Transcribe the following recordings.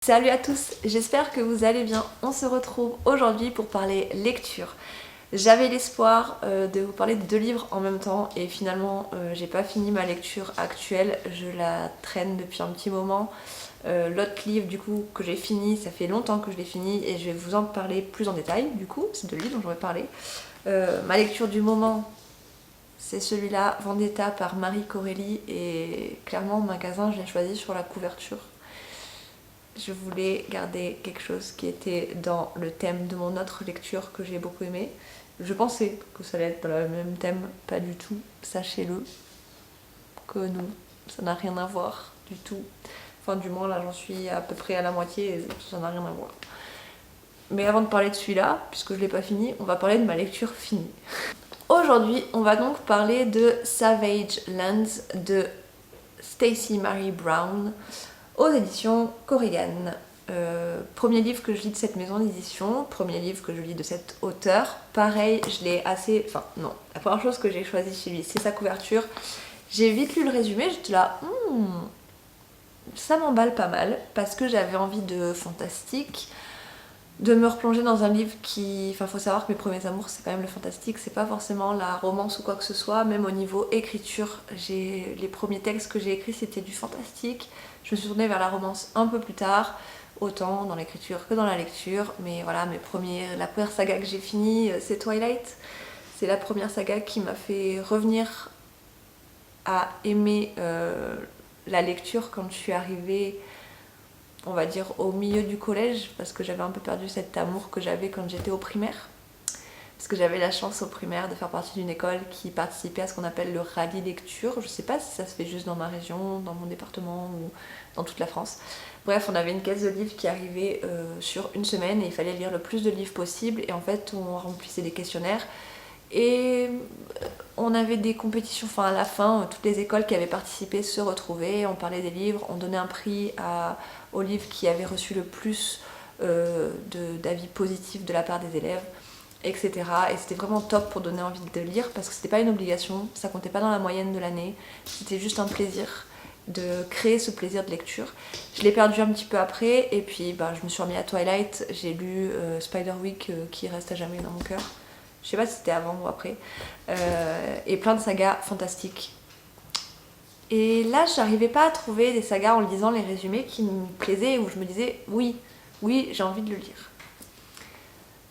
Salut à tous, j'espère que vous allez bien. On se retrouve aujourd'hui pour parler lecture. J'avais l'espoir de vous parler de 2 livres en même temps et finalement j'ai pas fini ma lecture actuelle, je la traîne depuis un petit moment. L'autre livre du coup que j'ai fini, ça fait longtemps que je l'ai fini et je vais vous en parler plus en détail du coup, c'est 2 livres dont je vais parler. Ma lecture du moment, c'est celui-là, Vendetta par Marie Corelli, et clairement au magasin je l'ai choisi sur la couverture. Je voulais garder quelque chose qui était dans le thème de mon autre lecture que j'ai beaucoup aimé. Je pensais que ça allait être dans le même thème, pas du tout, sachez-le, que non, ça n'a rien à voir du tout. Enfin du moins là j'en suis à peu près à la moitié et ça n'a rien à voir. Mais avant de parler de celui-là, puisque je l'ai pas fini, on va parler de ma lecture finie. Aujourd'hui on va donc parler de Savage Lands de Stacey Marie Brown aux éditions Corrigan. Premier livre que je lis de cette maison d'édition, premier livre que je lis de cet auteur. Pareil, je l'ai assez... Enfin non, la première chose que j'ai choisie chez lui, c'est sa couverture. J'ai vite lu le résumé, j'étais là, ça m'emballe pas mal, parce que j'avais envie de fantastique, de me replonger dans un livre qui... Enfin, faut savoir que mes premiers amours, c'est quand même le fantastique, c'est pas forcément la romance ou quoi que ce soit, même au niveau écriture. Les premiers textes que j'ai écrits, c'était du fantastique. Je me suis tournée vers la romance un peu plus tard, autant dans l'écriture que dans la lecture, mais voilà, la première saga que j'ai finie, c'est Twilight. C'est la première saga qui m'a fait revenir à aimer la lecture quand je suis arrivée, on va dire, au milieu du collège, parce que j'avais un peu perdu cet amour que j'avais quand j'étais au primaire. Parce que j'avais la chance au primaire de faire partie d'une école qui participait à ce qu'on appelle le rallye lecture. Je sais pas si ça se fait juste dans ma région, dans mon département ou dans toute la France. Bref, on avait une caisse de livres qui arrivait sur une semaine et il fallait lire le plus de livres possible. Et en fait, on remplissait des questionnaires et on avait des compétitions. Enfin, à la fin, toutes les écoles qui avaient participé se retrouvaient, on parlait des livres, on donnait un prix aux livres qui avaient reçu le plus d'avis positifs de la part des élèves, etc. Et c'était vraiment top pour donner envie de lire parce que c'était pas une obligation, ça comptait pas dans la moyenne de l'année, c'était juste un plaisir de créer ce plaisir de lecture. Je l'ai perdu un petit peu après et puis je me suis remis à Twilight, j'ai lu Spiderwick qui reste à jamais dans mon cœur. Je sais pas si c'était avant ou après. Et plein de sagas fantastiques. Et là, j'arrivais pas à trouver des sagas en lisant les résumés qui me plaisaient, où je me disais oui, j'ai envie de le lire.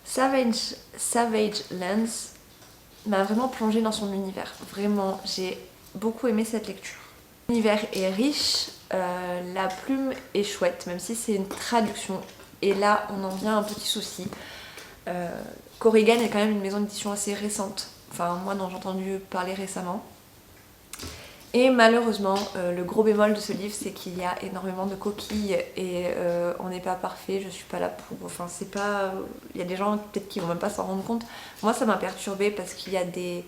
Savage Lands m'a vraiment plongée dans son univers. Vraiment, j'ai beaucoup aimé cette lecture. L'univers est riche, la plume est chouette, même si c'est une traduction. Et là, on en vient à un petit souci. Corrigan est quand même une maison d'édition assez récente. Enfin, moi, dont j'ai entendu parler récemment. Et malheureusement, le gros bémol de ce livre, c'est qu'il y a énormément de coquilles et on n'est pas parfait, je suis pas là pour... Enfin, c'est pas... Il y a des gens peut-être qui vont même pas s'en rendre compte. Moi, ça m'a perturbée parce qu'il y a des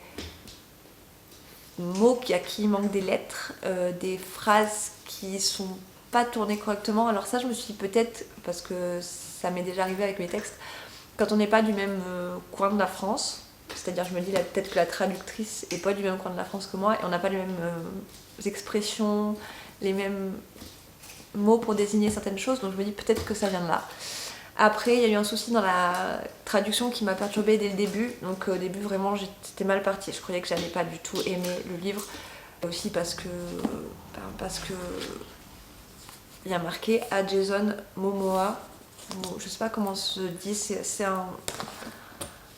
mots qui manquent des lettres, des phrases qui sont pas tournées correctement. Alors ça, je me suis dit peut-être, parce que ça m'est déjà arrivé avec mes textes, quand on n'est pas du même coin de la France, c'est-à-dire je me dis peut-être que la traductrice est pas du même coin de la France que moi et on n'a pas les mêmes expressions, les mêmes mots pour désigner certaines choses, donc je me dis peut-être que ça vient de là. Après, il y a eu un souci dans la traduction qui m'a perturbée dès le début, donc au début vraiment c'était mal parti, je croyais que j'allais pas du tout aimer le livre, aussi parce que il y a marqué à Jason Momoa, je sais pas comment se dit, c'est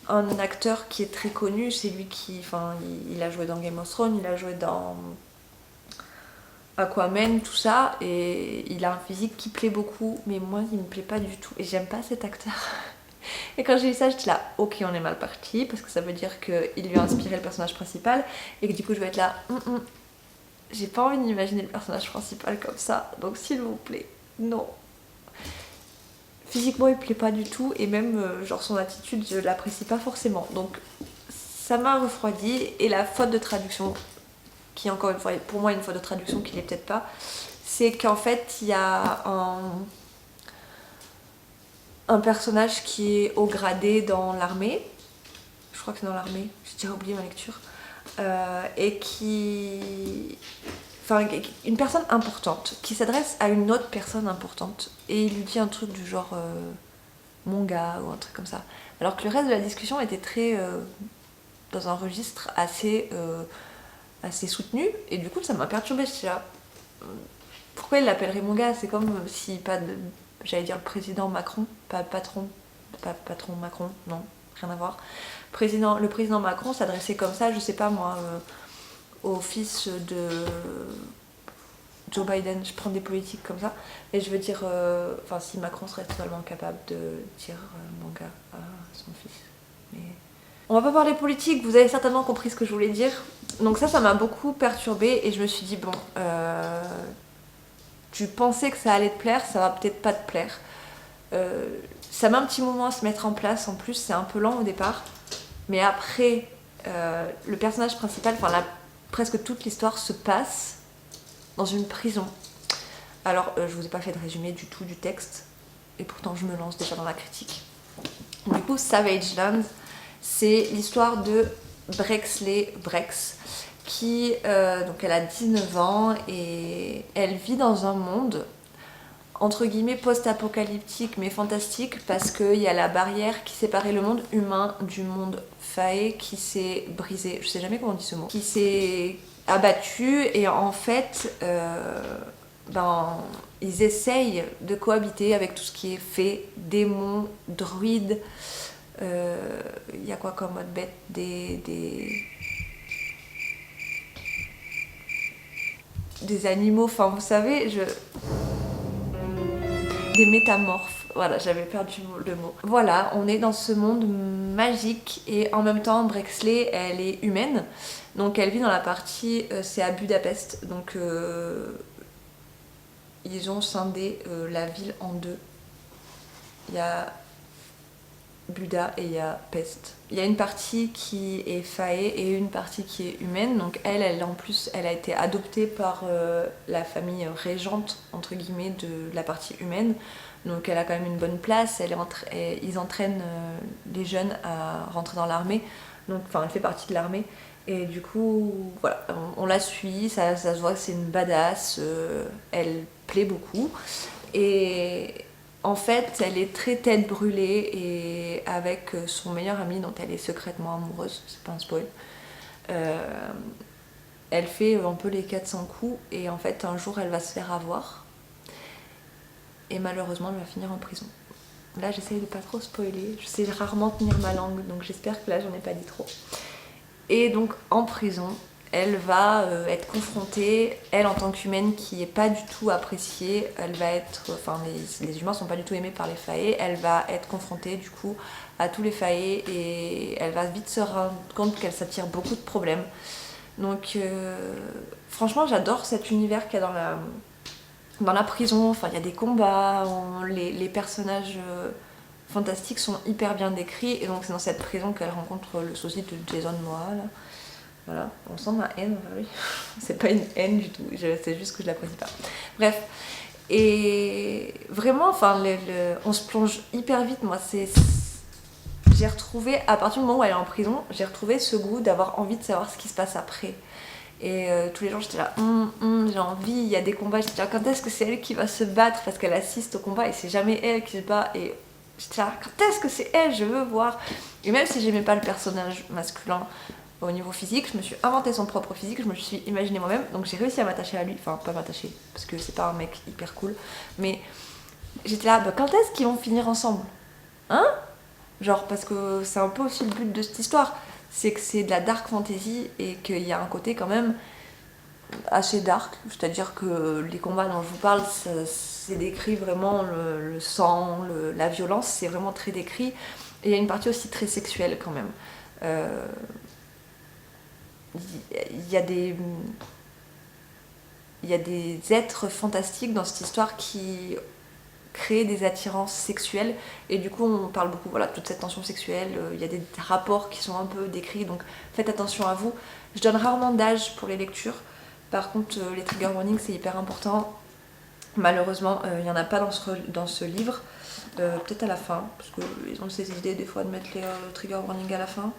un acteur qui est très connu, c'est lui qui... Enfin, il a joué dans Game of Thrones, il a joué dans Aquaman, tout ça, et il a un physique qui plaît beaucoup, mais moi il me plaît pas du tout, et j'aime pas cet acteur. Et quand j'ai vu ça, j'étais là, ok, on est mal parti, parce que ça veut dire qu'il lui a inspiré le personnage principal, et que du coup je vais être là, j'ai pas envie d'imaginer le personnage principal comme ça, donc s'il vous plaît, non. Physiquement il me plaît pas du tout et même genre son attitude je l'apprécie pas forcément, donc ça m'a refroidi. Et la faute de traduction, qui est encore une fois pour moi une faute de traduction qui l'est peut-être pas, c'est qu'en fait il y a un personnage qui est au gradé dans l'armée, je crois que c'est dans l'armée, j'ai déjà oublié ma lecture, et qui enfin une personne importante qui s'adresse à une autre personne importante et il lui dit un truc du genre mon gars ou un truc comme ça. Alors que le reste de la discussion était très dans un registre assez soutenu et du coup ça m'a perturbée. J'étais là, pourquoi il l'appellerait mon gars? C'est comme si pas de, j'allais dire le président Macron, pas patron, pas patron Macron, non, rien à voir. Le président Macron s'adressait comme ça, je sais pas moi, au fils de Joe Biden, je prends des politiques comme ça, et je veux dire, enfin si Macron serait totalement capable de dire mon gars à son fils. Mais... On va pas parler politique, vous avez certainement compris ce que je voulais dire. Donc ça m'a beaucoup perturbée et je me suis dit bon, tu pensais que ça allait te plaire, ça va peut-être pas te plaire. Ça met un petit moment à se mettre en place, en plus c'est un peu lent au départ, mais après le personnage principal, enfin presque toute l'histoire se passe dans une prison. Alors je vous ai pas fait de résumé du tout du texte, et pourtant je me lance déjà dans la critique. Du coup Savage Land, c'est l'histoire de Brexley Brex, qui donc elle a 19 ans et elle vit dans un monde entre guillemets post-apocalyptique mais fantastique parce qu'il y a la barrière qui séparait le monde humain du monde fae qui s'est brisée, je sais jamais comment on dit ce mot, qui s'est abattu et en fait ils essayent de cohabiter avec tout ce qui est fée, démons, druides, y a quoi comme autre bête, des animaux, enfin vous savez, des métamorphes, voilà, j'avais perdu le mot. Voilà, on est dans ce monde magique et en même temps Brexley elle est humaine, donc elle vit dans la partie, c'est à Budapest, donc ils ont scindé la ville en deux. Il y a Buda et il y a Pest. Il y a une partie qui est fae et une partie qui est humaine. Donc elle en plus, elle a été adoptée par la famille régente entre guillemets de la partie humaine. Donc elle a quand même une bonne place. Ils entraînent les jeunes à rentrer dans l'armée. Donc enfin, elle fait partie de l'armée. Et du coup, voilà, on la suit. Ça se voit que c'est une badass. Elle plaît beaucoup. Et en fait, elle est très tête brûlée et avec son meilleur ami dont elle est secrètement amoureuse, c'est pas un spoil, elle fait un peu les 400 coups et en fait un jour elle va se faire avoir et malheureusement elle va finir en prison. Là j'essaye de pas trop spoiler, je sais rarement tenir ma langue donc j'espère que là j'en ai pas dit trop. Et donc en prison, elle va être confrontée, elle en tant qu'humaine qui n'est pas du tout appréciée, elle va être, enfin les humains sont pas du tout aimés par les fae, elle va être confrontée du coup à tous les fae et elle va vite se rendre compte qu'elle s'attire beaucoup de problèmes. Donc franchement j'adore cet univers qu'il y a dans la prison, enfin il y a des combats, les personnages fantastiques sont hyper bien décrits et donc c'est dans cette prison qu'elle rencontre le sosie de Jason Momoa là. Voilà, on sent ma haine envers lui. C'est pas une haine du tout, c'est juste que je l'apprécie pas. Bref, et vraiment, enfin, on se plonge hyper vite. Moi, j'ai retrouvé, à partir du moment où elle est en prison, j'ai retrouvé ce goût d'avoir envie de savoir ce qui se passe après. Et tous les jours, j'étais là, j'ai envie, il y a des combats. J'étais là, quand est-ce que c'est elle qui va se battre? Parce qu'elle assiste au combat et c'est jamais elle qui se bat. Et j'étais là, quand est-ce que c'est elle? Je veux voir. Et même si j'aimais pas le personnage masculin, au niveau physique, je me suis inventé son propre physique, je me suis imaginé moi-même, donc j'ai réussi à m'attacher à lui, enfin pas m'attacher, parce que c'est pas un mec hyper cool, mais j'étais là, quand est-ce qu'ils vont finir ensemble? Hein? Genre, parce que c'est un peu aussi le but de cette histoire, c'est que c'est de la dark fantasy et qu'il y a un côté quand même assez dark, c'est-à-dire que les combats dont je vous parle, c'est décrit vraiment le sang, la violence, c'est vraiment très décrit, et il y a une partie aussi très sexuelle quand même. Il y a des êtres fantastiques dans cette histoire qui créent des attirances sexuelles et du coup on parle beaucoup de toute cette tension sexuelle, il y a des rapports qui sont un peu décrits donc faites attention à vous. Je donne rarement d'âge pour les lectures, par contre les trigger warnings c'est hyper important. Malheureusement il n'y en a pas dans ce livre, peut-être à la fin parce qu'ils ont cette idée des fois de mettre les trigger warnings à la fin.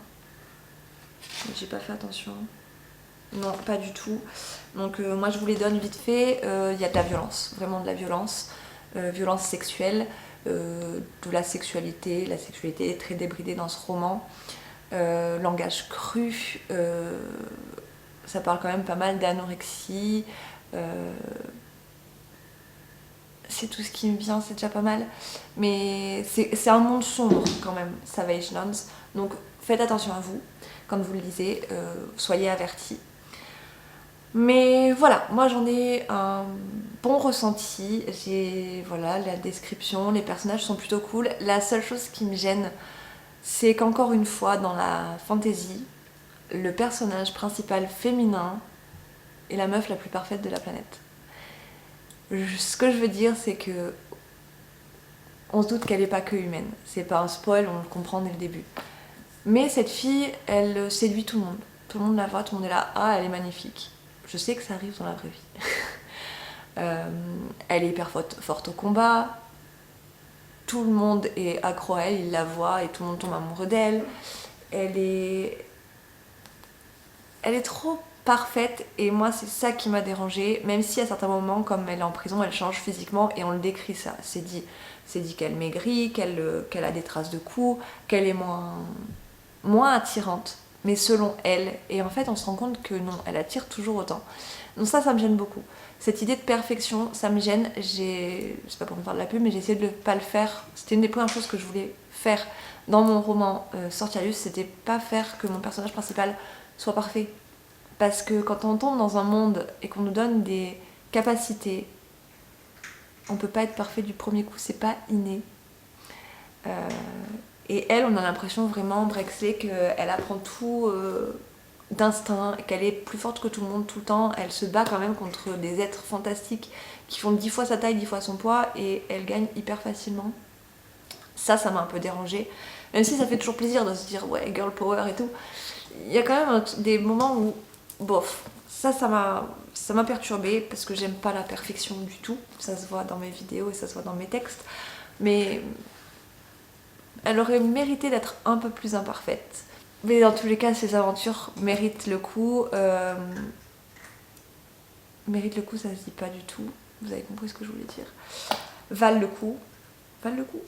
J'ai pas fait attention. Non, pas du tout. Donc moi je vous les donne vite fait. Il y a de la violence, vraiment de la violence. Violence sexuelle, de la sexualité. La sexualité est très débridée dans ce roman. Langage cru. Ça parle quand même pas mal d'anorexie. C'est tout ce qui me vient, c'est déjà pas mal. Mais c'est un monde sombre quand même, Savage Lands. Donc faites attention à vous quand vous le lisez, soyez avertis. Mais voilà, moi j'en ai un bon ressenti. Voilà, la description, les personnages sont plutôt cool. La seule chose qui me gêne, c'est qu'encore une fois, dans la fantasy, le personnage principal féminin est la meuf la plus parfaite de la planète. Ce que je veux dire, c'est que on se doute qu'elle n'est pas que humaine. C'est pas un spoil, on le comprend dès le début. Mais cette fille, elle séduit tout le monde. Tout le monde la voit, tout le monde est là. Ah, elle est magnifique. Je sais que ça arrive dans la vraie vie. Elle est hyper forte au combat. Tout le monde est accro à elle, il la voit et tout le monde tombe amoureux d'elle. Elle est trop parfaite et moi c'est ça qui m'a dérangée, même si à certains moments, comme elle est en prison, elle change physiquement et on le décrit ça. C'est dit qu'elle maigrit, qu'elle a des traces de coups, qu'elle est moins attirante, mais selon elle. Et en fait on se rend compte que non, elle attire toujours autant. Donc ça me gêne beaucoup. Cette idée de perfection, ça me gêne. C'est pas pour me faire de la pub, mais j'ai essayé de ne pas le faire. C'était une des premières choses que je voulais faire dans mon roman Sortiarius, c'était pas faire que mon personnage principal soit parfait. Parce que quand on tombe dans un monde et qu'on nous donne des capacités, on peut pas être parfait du premier coup, c'est pas inné. Et elle, on a l'impression vraiment, Drexler, qu'elle apprend tout d'instinct, qu'elle est plus forte que tout le monde tout le temps. Elle se bat quand même contre des êtres fantastiques qui font 10 fois sa taille, 10 fois son poids, et elle gagne hyper facilement. Ça m'a un peu dérangée. Même si ça fait toujours plaisir de se dire, ouais, girl power et tout. Il y a quand même des moments où, bof, ça m'a perturbée parce que j'aime pas la perfection du tout. Ça se voit dans mes vidéos et ça se voit dans mes textes. Mais elle aurait mérité d'être un peu plus imparfaite. Mais dans tous les cas, ces aventures méritent le coup. Mérite le coup, ça se dit pas du tout. Vous avez compris ce que je voulais dire. Valent le coup. Valent le coup.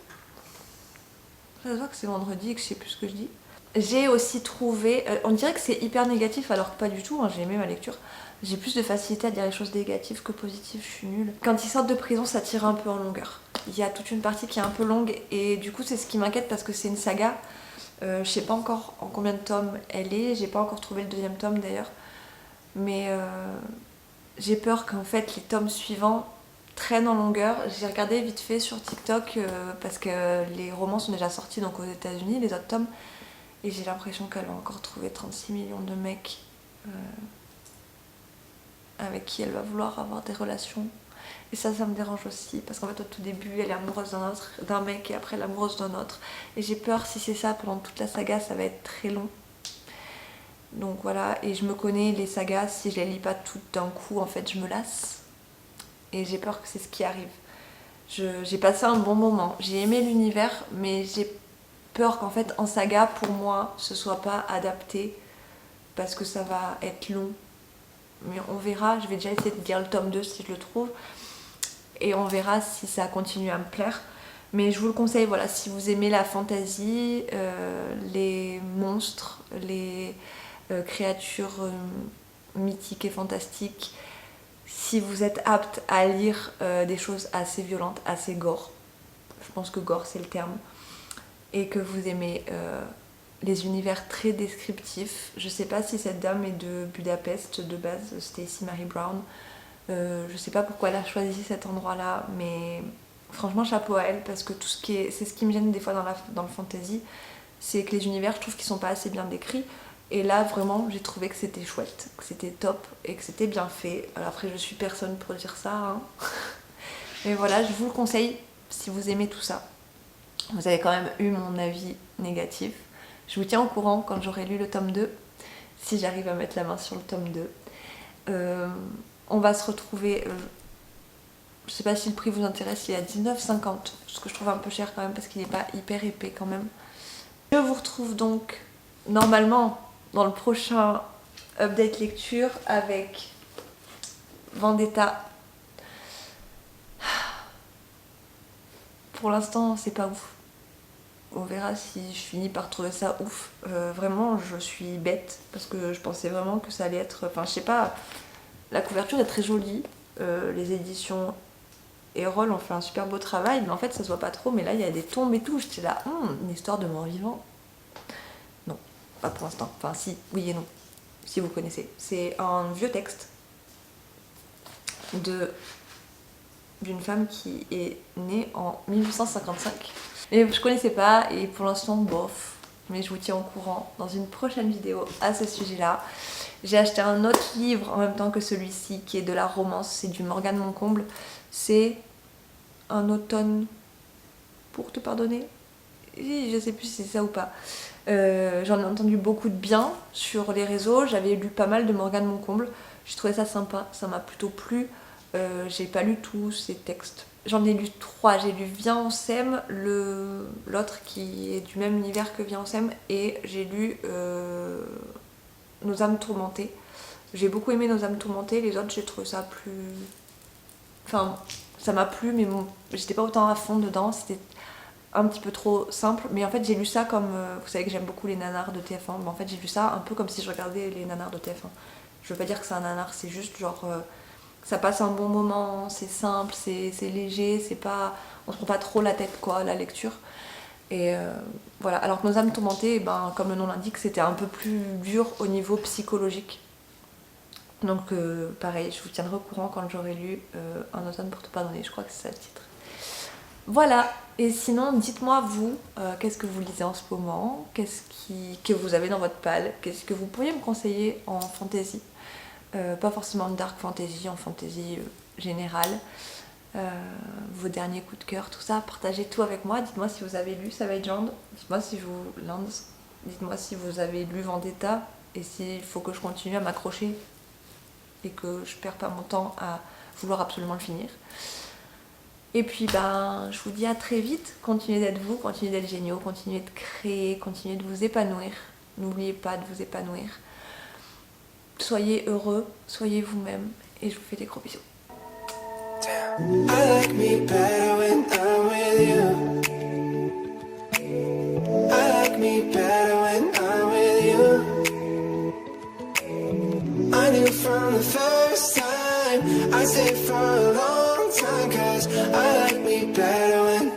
Ça se voit que c'est vendredi et que je sais plus ce que je dis. J'ai aussi trouvé, on dirait que c'est hyper négatif alors que pas du tout, hein, j'ai aimé ma lecture. J'ai plus de facilité à dire les choses négatives que positives, je suis nulle. Quand ils sortent de prison, ça tire un peu en longueur. Il y a toute une partie qui est un peu longue et du coup c'est ce qui m'inquiète parce que c'est une saga. Je sais pas encore en combien de tomes elle est, j'ai pas encore trouvé le deuxième tome d'ailleurs. Mais j'ai peur qu'en fait les tomes suivants traînent en longueur. J'ai regardé vite fait sur TikTok parce que les romans sont déjà sortis donc aux États-Unis, les autres tomes. Et j'ai l'impression qu'elle va encore trouver 36 millions de mecs avec qui elle va vouloir avoir des relations. Et ça me dérange aussi, parce qu'en fait au tout début elle est amoureuse d'un mec et après elle est amoureuse d'un autre. Et j'ai peur, si c'est ça pendant toute la saga, ça va être très long. Donc voilà, et je me connais, les sagas, si je les lis pas toutes d'un coup, en fait je me lasse. Et j'ai peur que c'est ce qui arrive. J'ai passé un bon moment, j'ai aimé l'univers, mais j'ai peur qu'en fait en saga pour moi ce soit pas adapté parce que ça va être long, mais on verra. Je vais déjà essayer de lire le tome 2 si je le trouve et on verra si ça continue à me plaire, mais je vous le conseille. Voilà, si vous aimez la fantasy, les monstres, les créatures mythiques et fantastiques, si vous êtes apte à lire des choses assez violentes, assez gore, je pense que gore c'est le terme, et que vous aimez les univers très descriptifs. Je sais pas si cette dame est de Budapest de base, Stacey Marie Brown. Je sais pas pourquoi elle a choisi cet endroit-là, mais franchement chapeau à elle, parce que c'est ce qui me gêne des fois dans le fantasy, c'est que les univers, je trouve qu'ils sont pas assez bien décrits. Et là vraiment j'ai trouvé que c'était chouette, que c'était top et que c'était bien fait. Alors après je suis personne pour dire ça, hein. Mais voilà, je vous le conseille si vous aimez tout ça. Vous avez quand même eu mon avis négatif. Je vous tiens au courant quand j'aurai lu le tome 2, si j'arrive à mettre la main sur le tome 2. On va se retrouver, je sais pas si le prix vous intéresse, il est à 19,50, ce que je trouve un peu cher quand même parce qu'il n'est pas hyper épais quand même. Je vous retrouve donc normalement dans le prochain Update lecture avec Vendetta. Pour l'instant, c'est pas ouf. On verra si je finis par trouver ça ouf. Vraiment, je suis bête parce que je pensais vraiment que ça allait être. Enfin, je sais pas. La couverture est très jolie. Les éditions Erol ont fait un super beau travail, mais en fait, ça se voit pas trop. Mais là, il y a des tombes et tout. J'étais là, une histoire de mort-vivant. Non, pas pour l'instant. Enfin, si, oui et non. Si vous connaissez. C'est un vieux texte d'une femme qui est née en 1855. Et je connaissais pas et pour l'instant bof, mais je vous tiens au courant dans une prochaine vidéo à ce sujet-là. J'ai acheté un autre livre en même temps que celui-ci qui est de la romance, c'est du Morgane Moncomble. C'est Un automne pour te pardonner. Je sais plus si c'est ça ou pas. J'en ai entendu beaucoup de bien sur les réseaux, j'avais lu pas mal de Morgane Moncomble, j'ai trouvé ça sympa, ça m'a plutôt plu. J'ai pas lu tous ces textes. J'en ai lu 3. J'ai lu Viens on s'aime, l'autre qui est du même univers que Viens on s'aime, et j'ai lu Nos âmes tourmentées. J'ai beaucoup aimé Nos âmes tourmentées, les autres j'ai trouvé ça plus... Enfin, ça m'a plu, mais bon, j'étais pas autant à fond dedans, c'était un petit peu trop simple. Mais en fait j'ai lu ça comme... vous savez que j'aime beaucoup les nanars de TF1, mais en fait j'ai lu ça un peu comme si je regardais les nanars de TF1. Je veux pas dire que c'est un nanar, c'est juste genre... ça passe un bon moment, c'est simple, c'est léger, c'est pas, on se prend pas trop la tête quoi, la lecture. Et voilà, alors que Nos âmes tourmentées, ben, comme le nom l'indique, c'était un peu plus dur au niveau psychologique. Donc pareil, je vous tiendrai au courant quand j'aurai lu Un automne pour te pardonner, je crois que c'est ça le titre. Voilà, et sinon dites-moi vous, qu'est-ce que vous lisez en ce moment, que vous avez dans votre palle, qu'est-ce que vous pourriez me conseiller en fantasy. Pas forcément de dark fantasy, en fantasy générale. Vos derniers coups de cœur, tout ça, partagez tout avec moi. Dites-moi si vous avez lu Savage Land, dites-moi si dites-moi si vous avez lu Vendetta et s'il faut que je continue à m'accrocher et que je perds pas mon temps à vouloir absolument le finir. Et puis ben, je vous dis à très vite. Continuez d'être vous, continuez d'être géniaux, continuez de créer, continuez de vous épanouir. N'oubliez pas de vous épanouir. Soyez heureux, soyez vous-même et je vous fais des gros bisous. I like me better when I'm with you. I like me better when I'm with you. I knew from the first time, I stayed for a long time, 'cause I like me better when